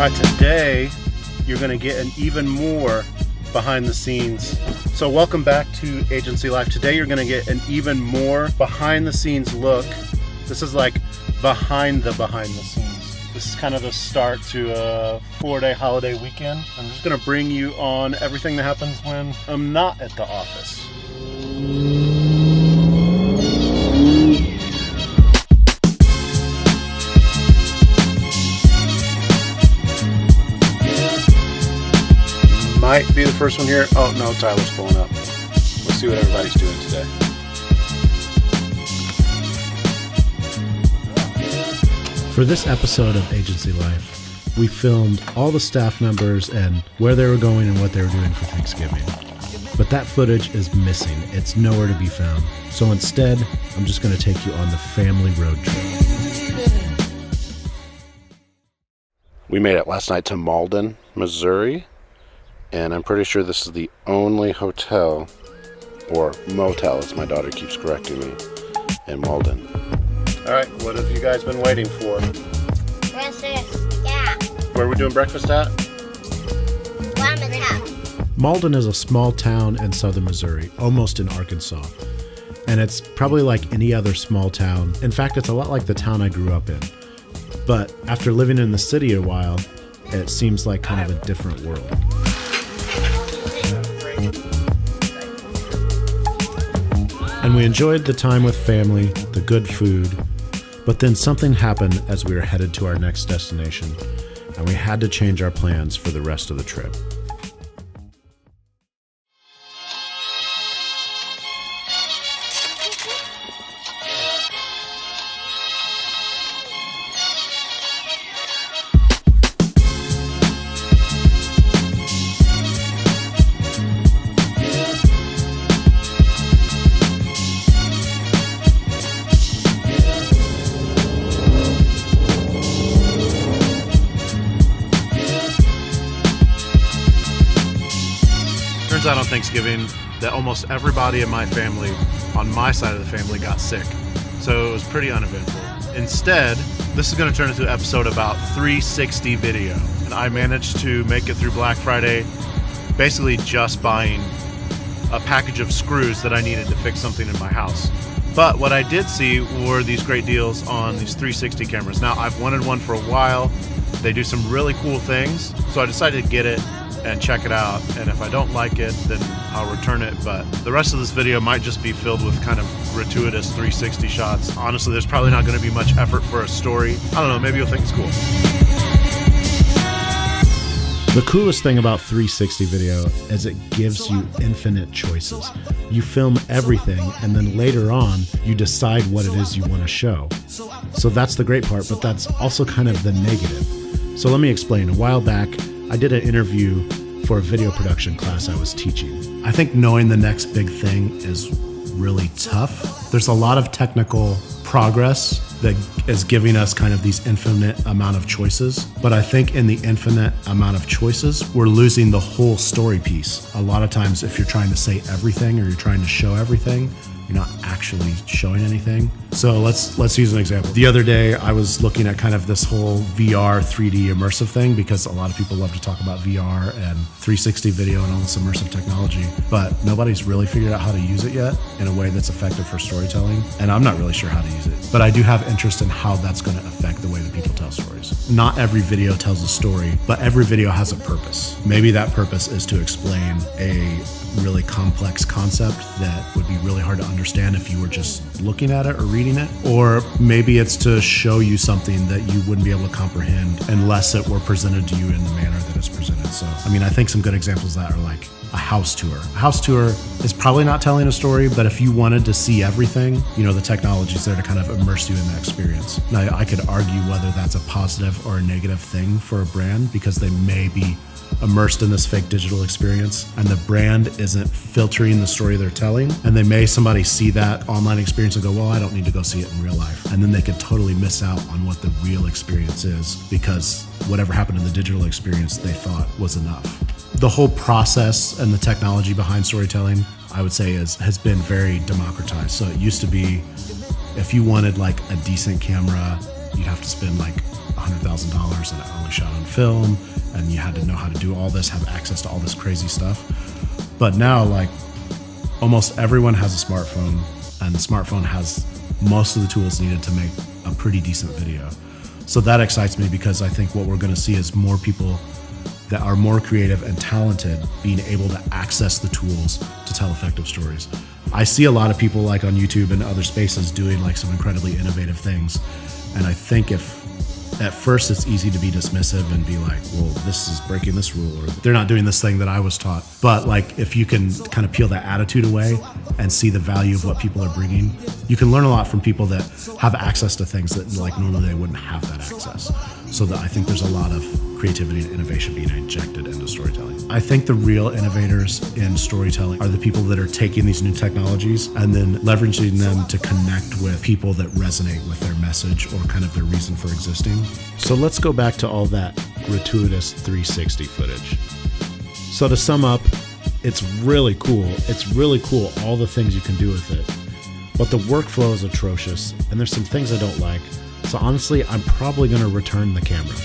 Today, you're going to get an even more behind the scenes. So welcome back to Agency Life. Today, you're going to get an even more behind the scenes look. This is like behind the scenes. This is kind of the start to a 4-day holiday weekend. I'm just going to bring you on everything that happens when I'm not at the office. Might be the first one here. Oh no, Tyler's pulling up. Let's see what everybody's doing today. For this episode of Agency Life, we filmed all the staff members and where they were going and what they were doing for Thanksgiving. But that footage is missing. It's nowhere to be found. So instead, I'm just going to take you on the family road trip. We made it last night to Malden, Missouri. And I'm pretty sure this is the only hotel, or motel as my daughter keeps correcting me, in Malden. Alright, what have you guys been waiting for? Breakfast, yeah. Where are we doing breakfast at? Malden is a small town in southern Missouri, almost in Arkansas. And it's probably like any other small town. In fact, it's a lot like the town I grew up in. But after living in the city a while, it seems like kind of a different world. And we enjoyed the time with family, the good food, but then something happened as we were headed to our next destination, and we had to change our plans for the rest of the trip. Turns out on Thanksgiving that almost everybody in my family, on my side of the family, got sick. So it was pretty uneventful. Instead, this is going to turn into an episode about 360 video. And I managed to make it through Black Friday basically just buying a package of screws that I needed to fix something in my house. But what I did see were these great deals on these 360 cameras. Now, I've wanted one for a while. They do some really cool things, so I decided to get it and check it out, and if I don't like it, then I'll return it. But the rest of this video might just be filled with kind of gratuitous 360 shots. Honestly, there's probably not going to be much effort for a story. I don't know, maybe you'll think it's cool. The coolest thing about 360 video is it gives you infinite choices. You film everything, and then later on, you decide what it is you want to show. So that's the great part, but that's also kind of the negative. So let me explain. A while back, I did an interview for a video production class I was teaching. I think knowing the next big thing is really tough. There's a lot of technical progress that is giving us kind of these infinite amount of choices. But I think in the infinite amount of choices, we're losing the whole story piece. A lot of times if you're trying to say everything or you're trying to show everything, you're not actually showing anything. So let's use an example. The other day, I was looking at kind of this whole VR 3D immersive thing because a lot of people love to talk about VR and 360 video and all this immersive technology, but nobody's really figured out how to use it yet in a way that's effective for storytelling. And I'm not really sure how to use it, but I do have interest in how that's going to affect the way that people tell stories. Not every video tells a story, but every video has a purpose. Maybe that purpose is to explain a really complex concept that would be really hard to understand if you were just looking at it or reading it. Or maybe it's to show you something that you wouldn't be able to comprehend unless it were presented to you in the manner that it's presented. So, I mean, I think some good examples of that are like a house tour. A house tour is probably not telling a story, but if you wanted to see everything, you know, the technology's there to kind of immerse you in that experience. Now, I could argue whether that's a positive or a negative thing for a brand because they may be immersed in this fake digital experience and the brand isn't filtering the story they're telling, and they may somebody see that online experience and go, well, I don't need to go see it in real life, and then they could totally miss out on what the real experience is because whatever happened in the digital experience they thought was enough. The whole process and the technology behind storytelling, I would say, has been very democratized. So it used to be if you wanted like a decent camera, you'd have to spend like $100,000 and it only shot on film, and you had to know how to do all this, have access to all this crazy stuff. But now, like, almost everyone has a smartphone, and the smartphone has most of the tools needed to make a pretty decent video. So that excites me, because I think what we're going to see is more people that are more creative and talented being able to access the tools to tell effective stories. I see a lot of people like on YouTube and other spaces doing like some incredibly innovative things. And I think if at first it's easy to be dismissive and be like, well, this is breaking this rule, or they're not doing this thing that I was taught. But like, if you can kind of peel that attitude away and see the value of what people are bringing, you can learn a lot from people that have access to things that like normally they wouldn't have that access. So that I think there's a lot of creativity and innovation being injected into storytelling. I think the real innovators in storytelling are the people that are taking these new technologies and then leveraging them to connect with people that resonate with their message or kind of their reason for existing. So let's go back to all that gratuitous 360 footage. So to sum up, it's really cool. It's really cool, all the things you can do with it. But the workflow is atrocious, and there's some things I don't like. So honestly, I'm probably going to return the camera.